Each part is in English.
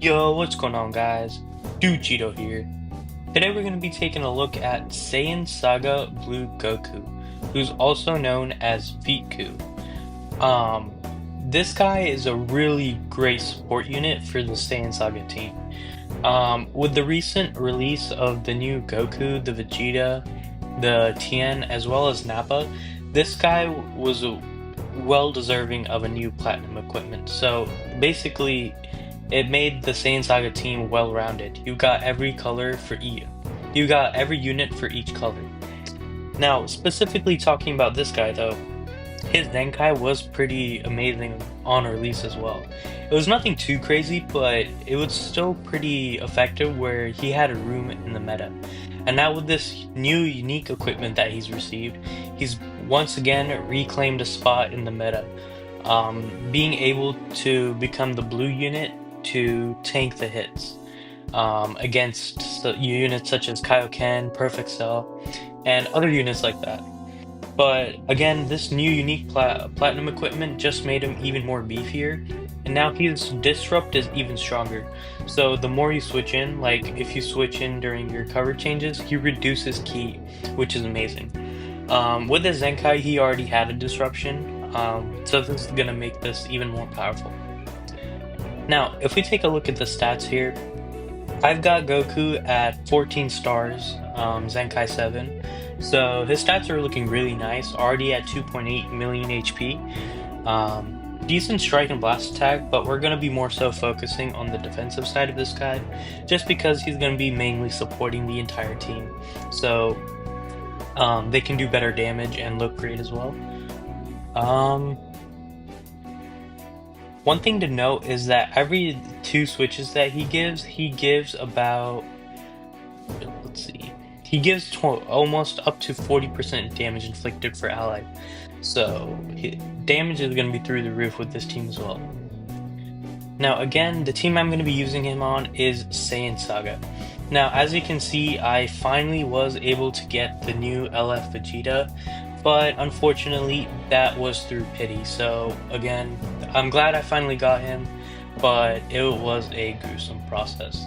Yo, what's going on, guys? Dude Cheeto here. Today we're going to be taking a look at Saiyan Saga Blue Goku, who's also known as FEETKU. This guy is a really great support unit for the Saiyan Saga team. With the recent release of the new Goku, the Vegeta, the Tien, as well as Nappa, this guy was well deserving of a new platinum equipment. So basically, it made the Saiyan Saga team well-rounded. You got every color for you got every unit for each color. Now, specifically talking about this guy though, his Zenkai was pretty amazing on release as well. It was nothing too crazy, but it was still pretty effective where he had a room in the meta. And now with this new unique equipment that he's received, he's once again reclaimed a spot in the meta. Being able to become the blue unit to tank the hits against units such as Kaioken, Perfect Cell, and other units like that. But again, this new unique platinum equipment just made him even more beefier, and now his disrupt is even stronger. So the more you switch in, like if you switch in during your cover changes, he reduces ki, which is amazing. With his Zenkai, he already had a disruption, so this is gonna make this even more powerful. Now, if we take a look at the stats here, I've got Goku at 14 stars, Zenkai 7. So his stats are looking really nice, already at 2.8 million HP. Decent strike and blast attack, but we're going to be more so focusing on the defensive side of this guy, just because he's going to be mainly supporting the entire team. So they can do better damage and look great as well. One thing to note is that every 2 switches that he gives about, let's see, he gives almost up to 40% damage inflicted for ally. So damage is going to be through the roof with this team as well. Now again, the team I'm going to be using him on is Saiyan Saga. Now as you can see, I finally was able to get the new LF Vegeta, but unfortunately that was through pity. So again, I'm glad I finally got him, but it was a gruesome process.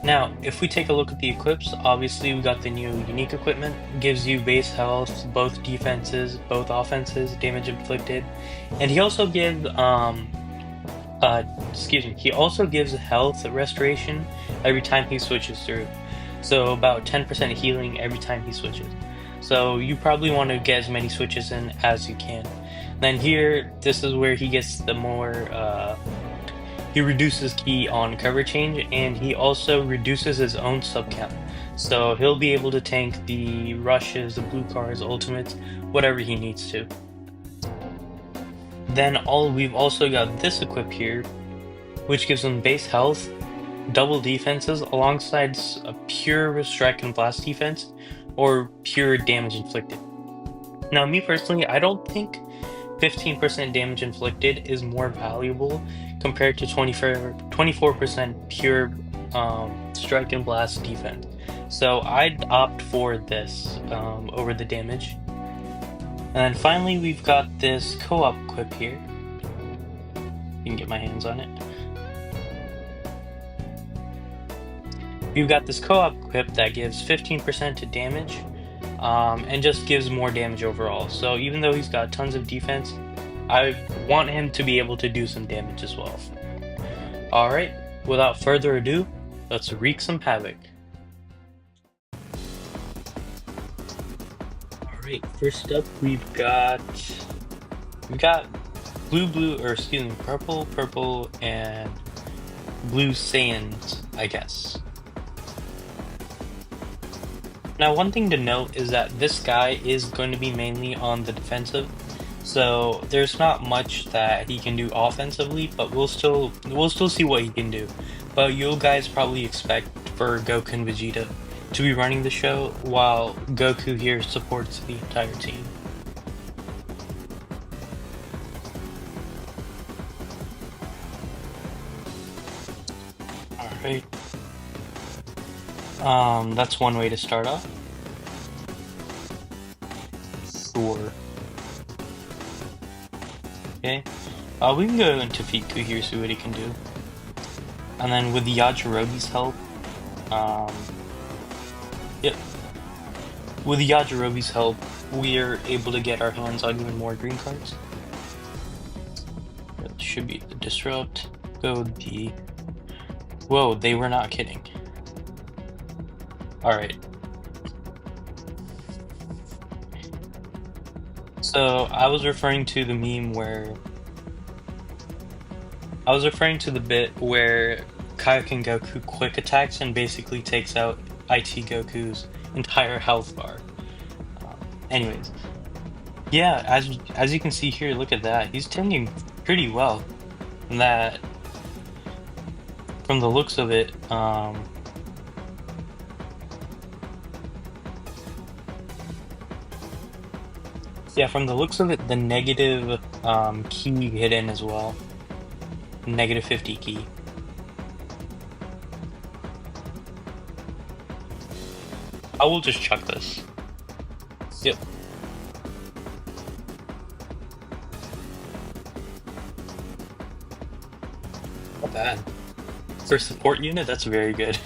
Now, if we take a look at the equips, obviously we got the new unique equipment, gives you base health, both defenses, both offenses, damage inflicted, and he also gives he also gives health restoration every time he switches through. So about 10% healing every time he switches. So you probably want to get as many switches in as you can. Then here, this is where he gets the more, he reduces ki on cover change, and he also reduces his own sub count. So he'll be able to tank the rushes, the blue cars, ultimates, whatever he needs to. Then we've also got this equip here, which gives him base health, double defenses, alongside a pure strike and blast defense, or pure damage inflicted. Now, me personally, I don't think 15% damage inflicted is more valuable compared to 24% pure strike and blast defense. So I'd opt for this over the damage. And then finally, we've got this co-op equip here. You can get my hands on it. We've got this co-op equip that gives 15% to damage, and just gives more damage overall. So even though he's got tons of defense, I want him to be able to do some damage as well. Alright, without further ado, let's wreak some havoc. Alright, first up we've got purple, and blue Saiyans, I guess. Now, one thing to note is that this guy is going to be mainly on the defensive, so there's not much that he can do offensively, but we'll still see what he can do. But you guys probably expect for Goku and Vegeta to be running the show, while Goku here supports the entire team. Alright. That's one way to start off. Sure. Okay. We can go into FEETKU here, see what he can do. And then with Yajirobe's help, um, yep, with Yajirobe's help, we are able to get our hands on even more green cards. That should be the disrupt. Go the. Whoa, they were not kidding. All right. So I was referring to the meme where I was referring to the bit where Kaioken Goku quick attacks and basically takes out IT Goku's entire health bar. Anyways, yeah, as you can see here, look at that. He's tanking pretty well. And that, from the looks of it, yeah, from the looks of it, the negative key hidden as well. Negative 50 key. I will just chuck this. Yep. Not bad. For support unit, that's very good.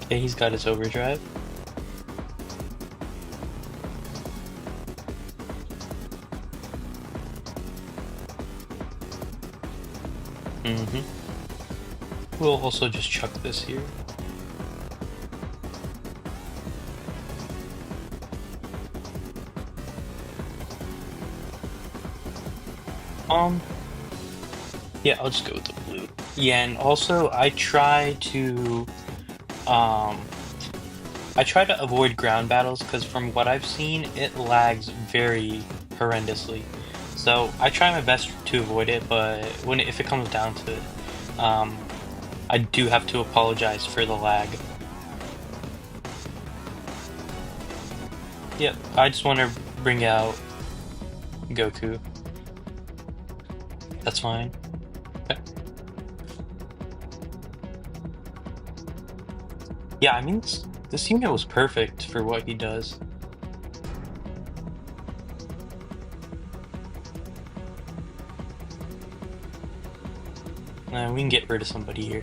Okay, he's got his overdrive. We'll also just chuck this here. Yeah, I'll just go with the blue. Yeah, and also I try to avoid ground battles because from what I've seen, it lags very horrendously. So I try my best to avoid it, but if it comes down to it, I do have to apologize for the lag. Yep, I just want to bring out Goku. That's fine. Okay. Yeah, I mean, this unit was perfect for what he does. We can get rid of somebody here.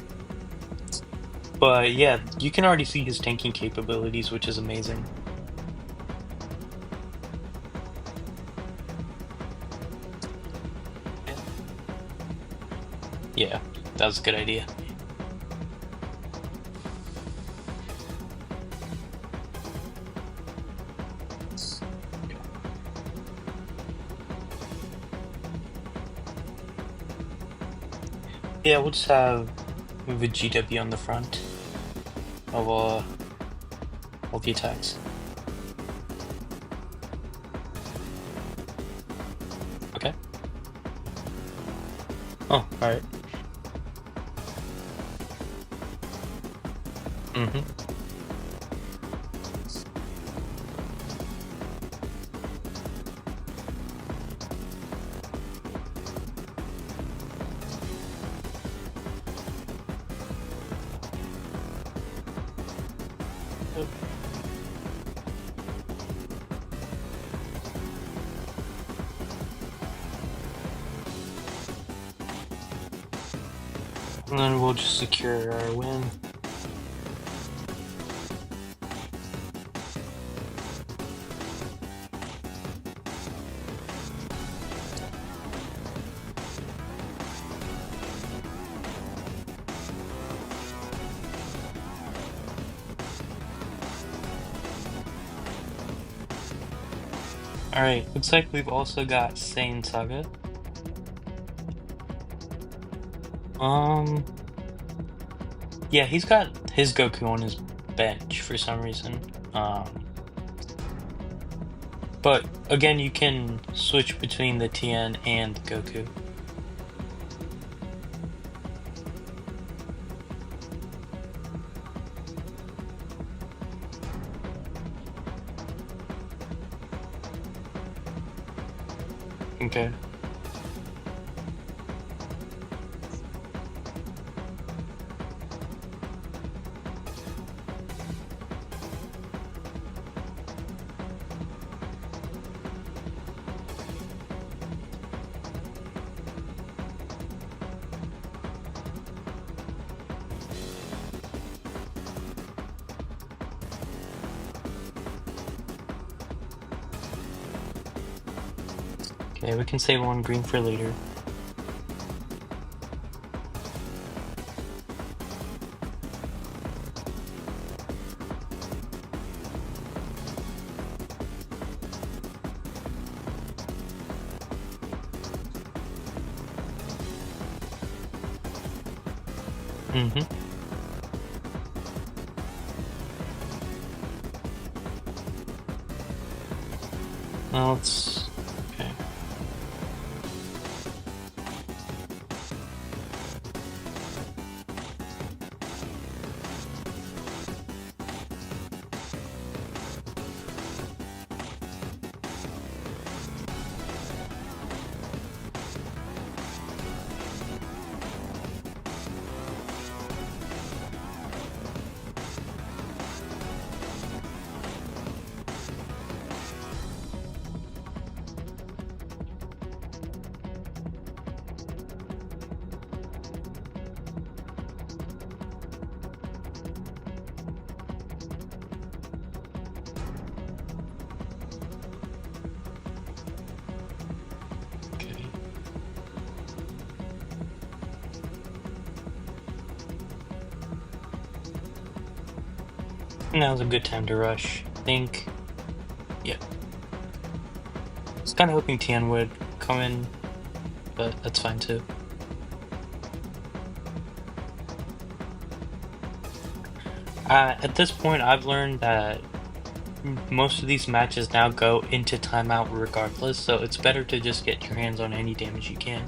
But yeah, you can already see his tanking capabilities, which is amazing. Yeah, that was a good idea. Yeah, we'll just have Vegeta be on the front of all the attacks. Okay. Oh, alright. And then we'll just secure our win. Alright, looks like we've also got SAIYAN Saga. Yeah, he's got his Goku on his bench for some reason. But again, you can switch between the Tien and Goku. Okay. Okay, we can save one green for later. Mm-hmm. Now let's... okay. Okay. Now's a good time to rush. I think... yeah. I was kind of hoping Tian would come in, but that's fine too. At this point, I've learned that most of these matches now go into timeout regardless, so it's better to just get your hands on any damage you can.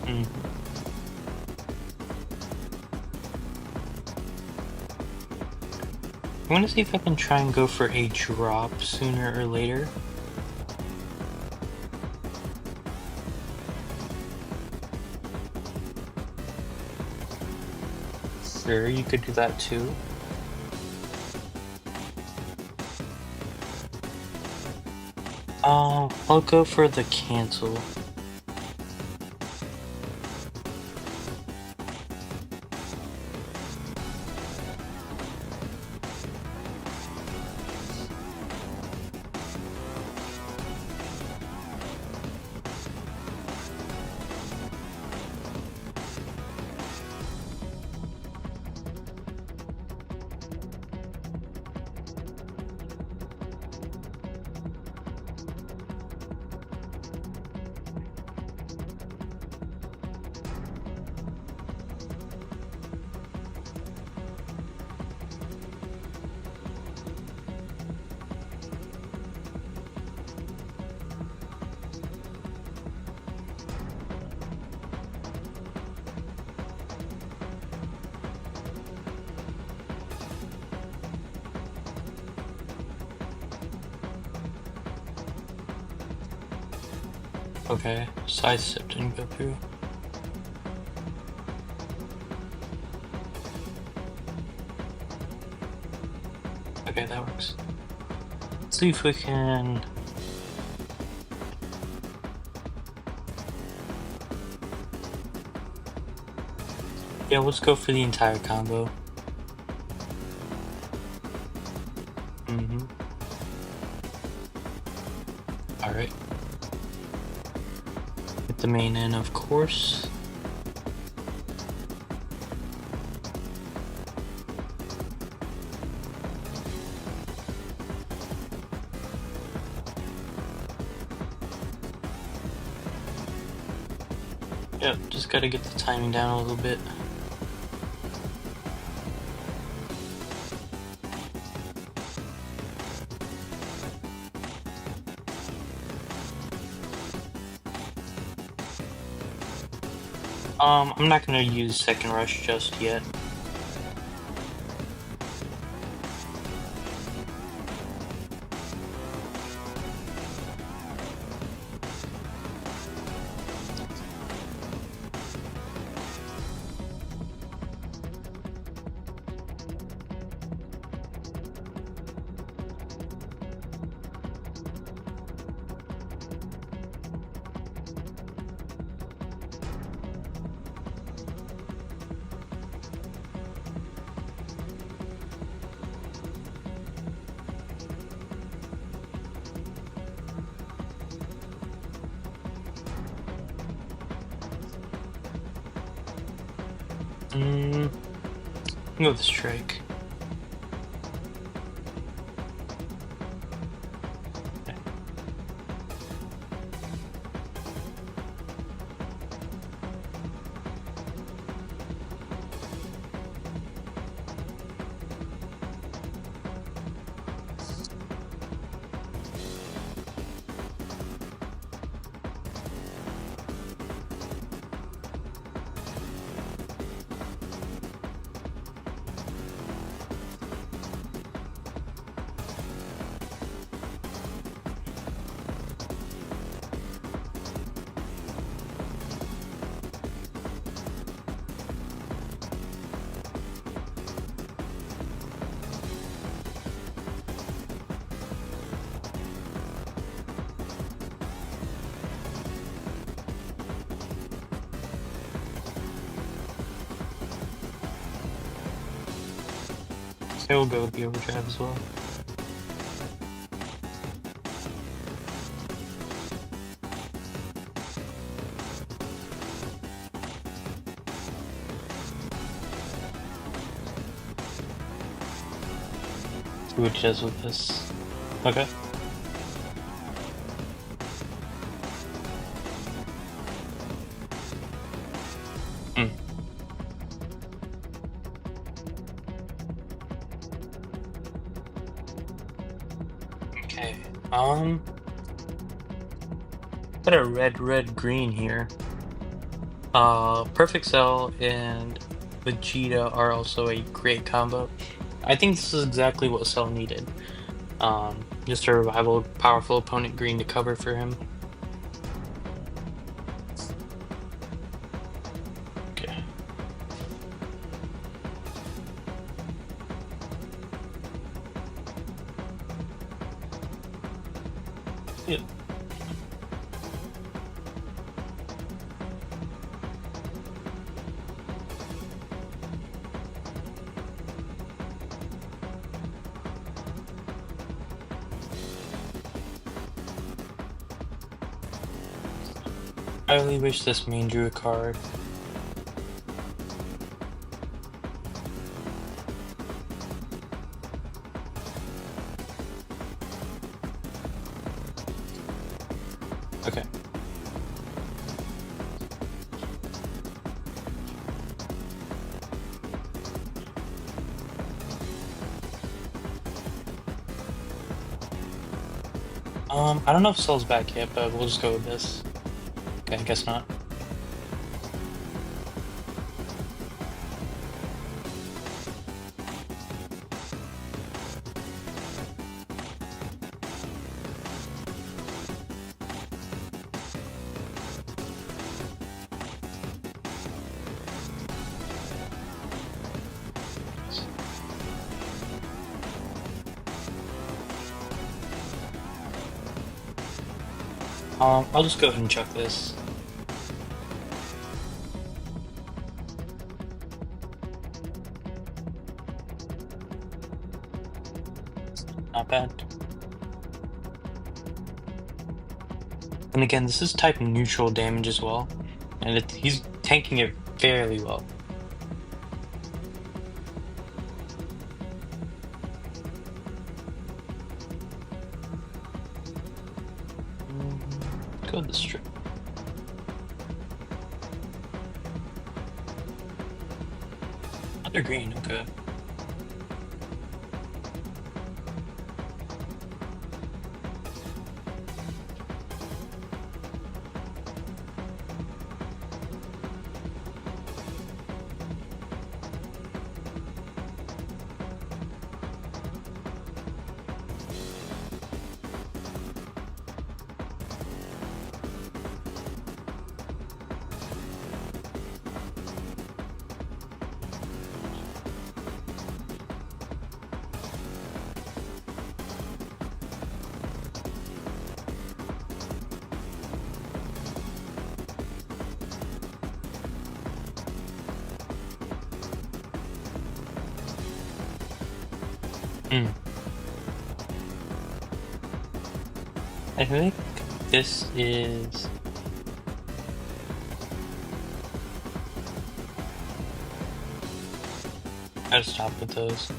Mm. I want to see if I can try and go for a drop sooner or later. Sure, you could do that too. I'll go for the cancel. Okay, sidestep didn't go through. Okay, that works. Let's see if we can... yeah, let's go for the entire combo. Alright. Hit the main in, of course. Yep, just gotta get the timing down a little bit. I'm not gonna use second rush just yet. Go with the strike. Okay. So we'll go with the overdrive as well. See what it does with this. Okay. Hmm. Okay. Got a red green here. Perfect Cell and Vegeta are also a great combo. I think this is exactly what Cell needed. Just a revival, powerful opponent green to cover for him. Okay. Yep. I really wish this main drew a card. Okay. I don't know if Cell's back yet, but we'll just go with this. Okay, I guess not. I'll just go ahead and chuck this. Not bad. And again, this is type neutral damage as well, and he's tanking it fairly well. Go with the strip. Another green, okay. Hmm. I think this is... Gotta stop with those.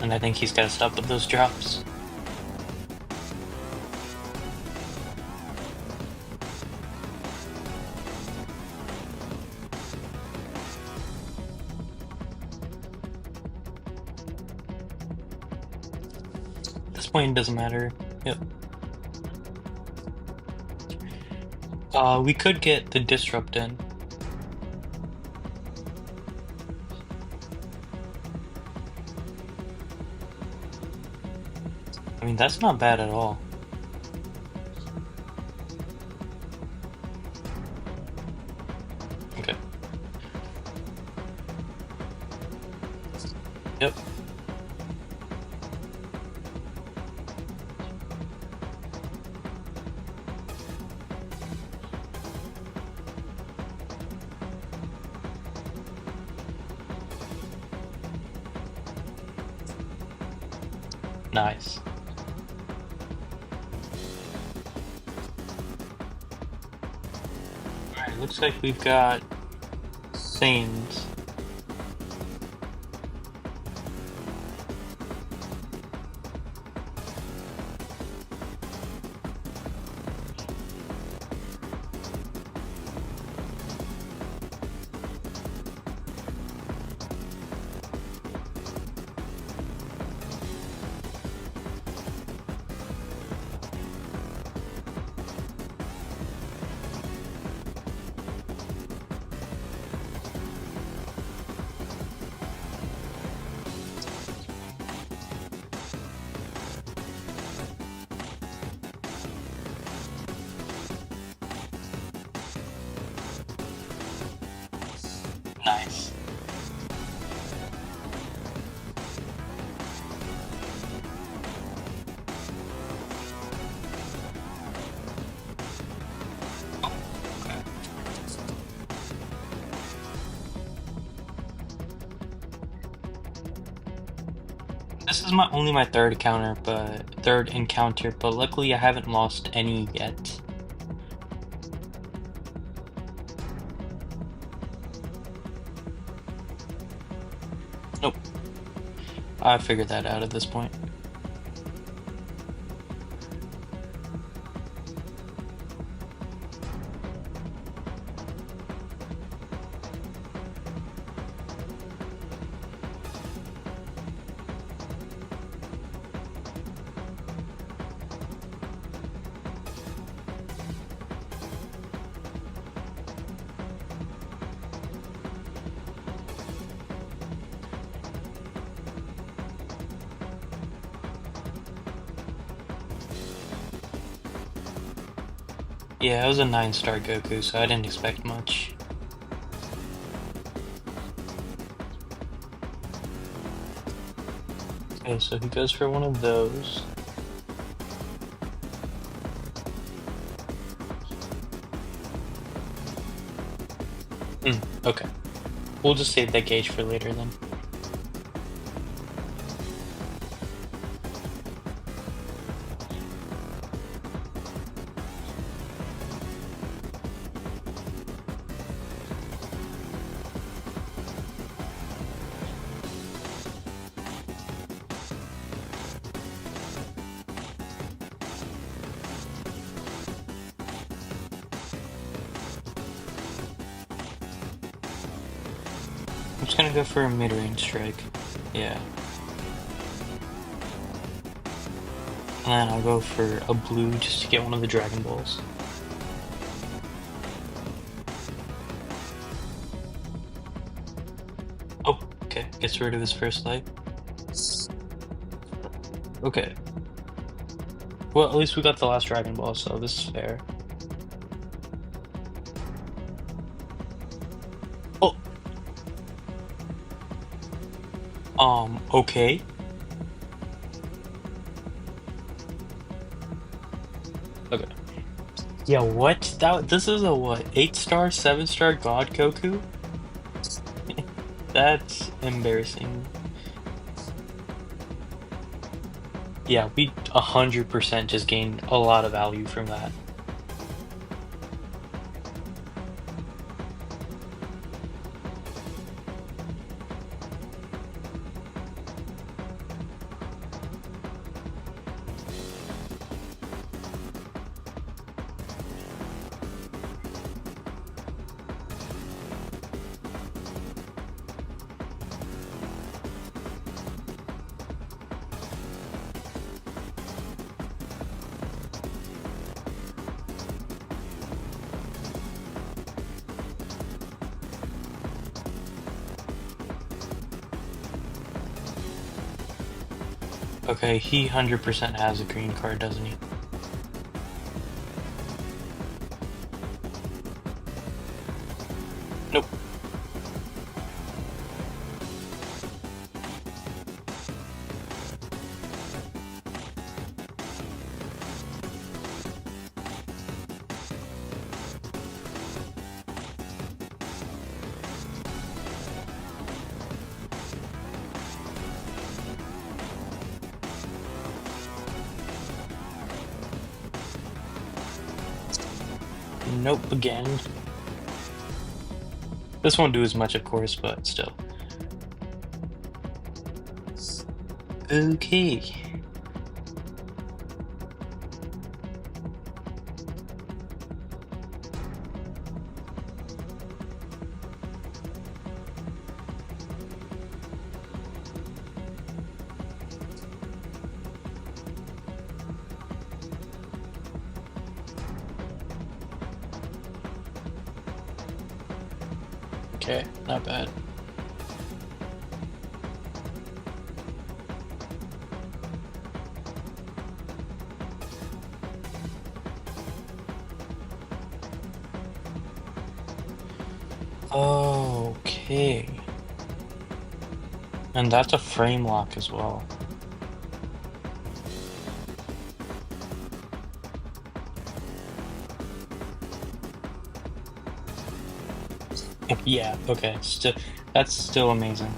And I think he's gotta stop with those drops. At this point, it doesn't matter. Yep. We could get the disrupt in. I mean, that's not bad at all. Okay. Yep. Nice. Alright, looks like we've got Saiyans. Nice. This is only my third encounter, but luckily I haven't lost any yet. Nope. I figured that out at this point. Yeah, it was a 9-star Goku, so I didn't expect much. Okay, so he goes for one of those. Okay. We'll just save that gauge for later then. I'm just gonna go for a mid-range strike. Yeah. And then I'll go for a blue just to get one of the Dragon Balls. Oh, okay. Gets rid of his first life. Okay. Well, at least we got the last Dragon Ball, so this is fair. Okay. Okay. Yeah, what? This is a what? 8-star, 7-star God Goku? That's embarrassing. Yeah, we 100% just gained a lot of value from that. Okay, he 100% has a green card, doesn't he? Nope. Nope again. This won't do as much, of course, but still. Okay. Okay, not bad. Okay. And that's a frame lock as well. Yeah, okay. Still, that's still amazing.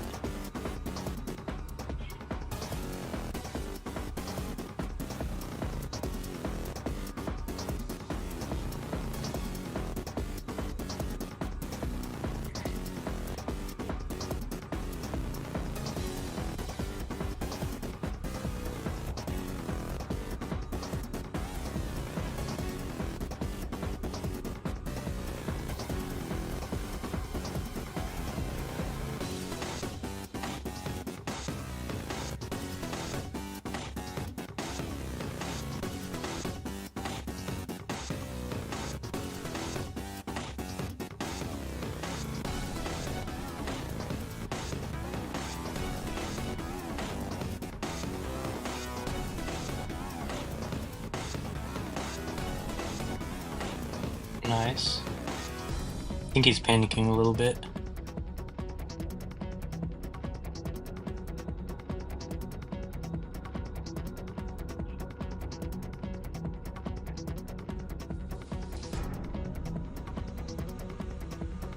Nice. I think he's panicking a little bit.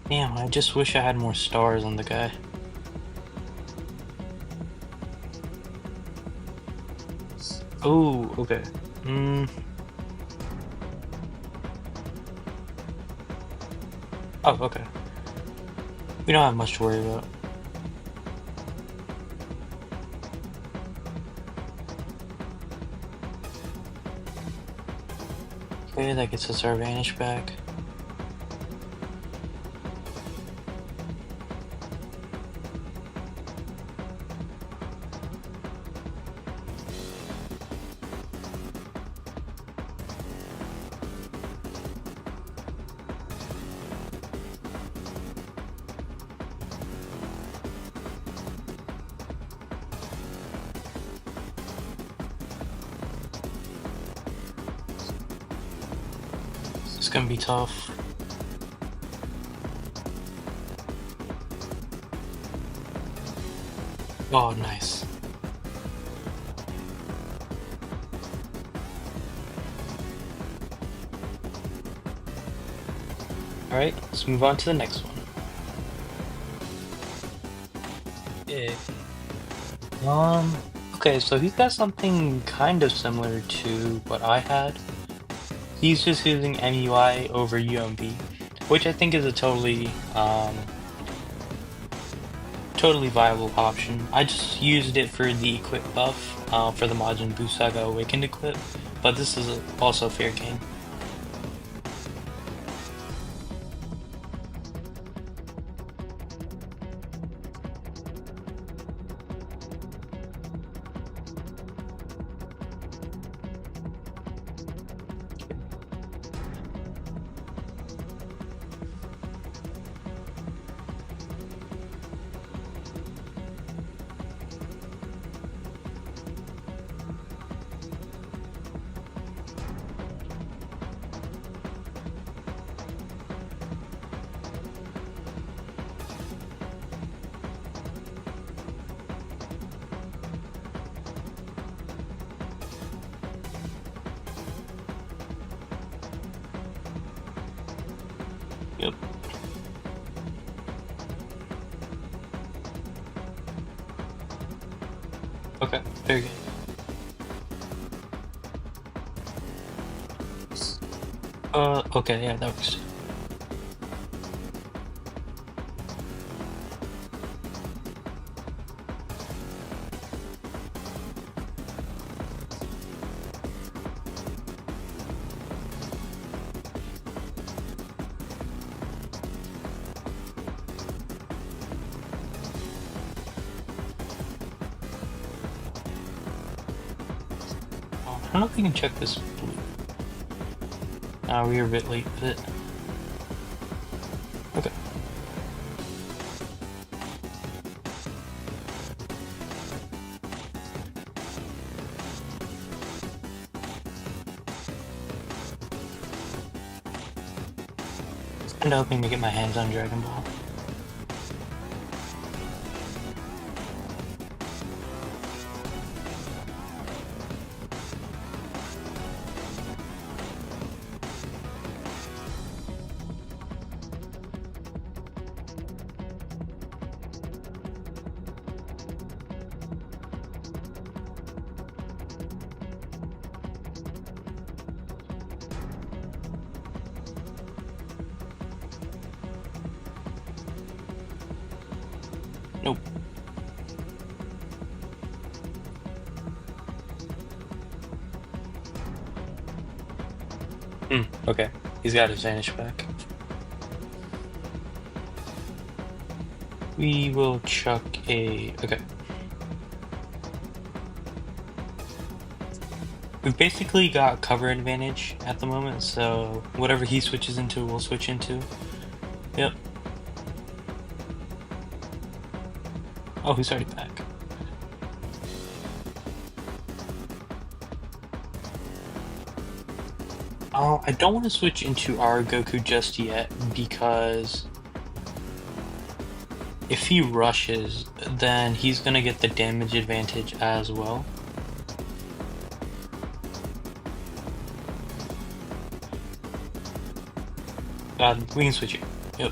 Damn, I just wish I had more stars on the guy. Oh, okay. Oh, okay. We don't have much to worry about. Okay, that gets us our vanish back. It's gonna be tough. Oh, nice. Alright, let's move on to the next one. Yeah. Okay, so he's got something kind of similar to what I had. He's just using MUI over UMB, which I think is a totally viable option. I just used it for the equip buff, for the Majin Buu Saga Awakened equip, but this is also fair game. Yep. Okay, very good. Okay, yeah, that works. I don't know if we can check this blue. We are a bit late with it. Okay. I'm hoping to get my hands on Dragon Ball. Nope. Okay. He's got his vanish back. We will chuck a... Okay. We've basically got cover advantage at the moment, so whatever he switches into, we'll switch into. Yep. Oh, he's already back. Oh, I don't want to switch into our Goku just yet, because if he rushes, then he's gonna get the damage advantage as well. We can switch it. Yep.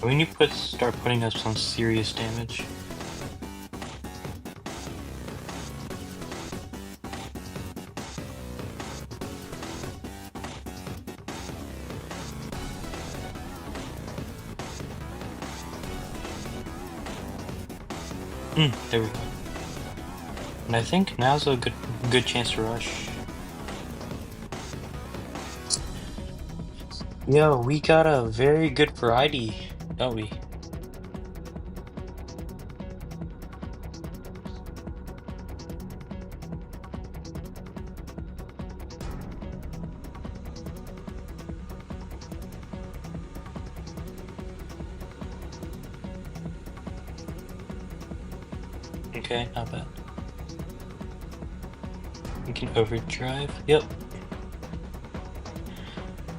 We need to start putting up some serious damage. There we go. And I think now's a good chance to rush. Yo, we got a very good variety, don't we? Okay, not bad. We can overdrive. Yep.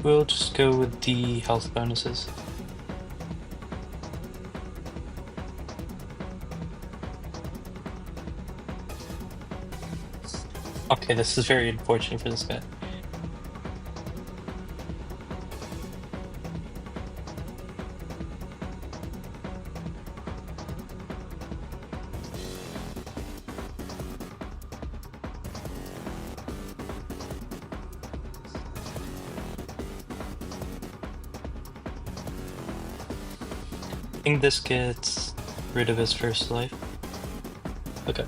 We'll just go with the health bonuses. Okay, this is very unfortunate for this guy. I think this gets rid of his first life. Okay.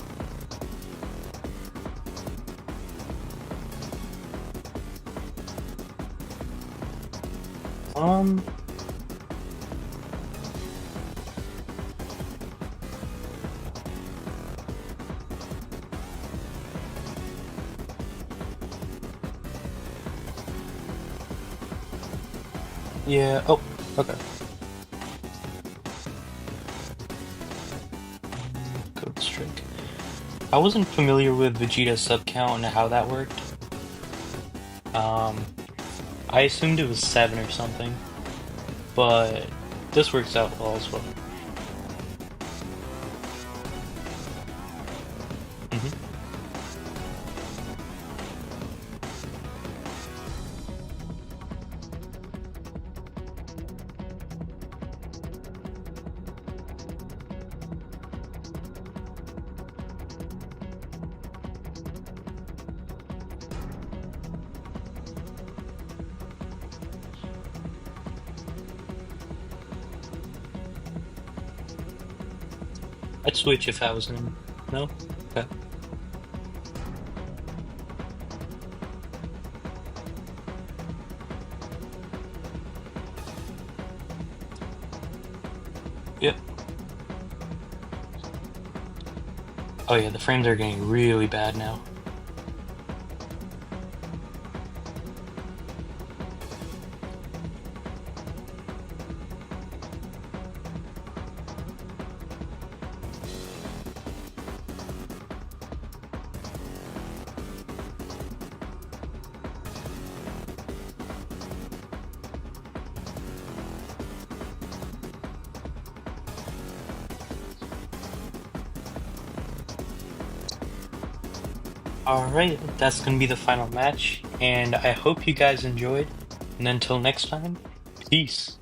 Um, yeah, oh, okay. Code strike. I wasn't familiar with Vegeta's sub count and how that worked. Um, I assumed it was 7 or something, but this works out well as well. Hmm. I'd switch if I was him. No? Okay. Yep. Oh yeah, the frames are getting really bad now. Alright, that's gonna be the final match, and I hope you guys enjoyed. And until next time, peace.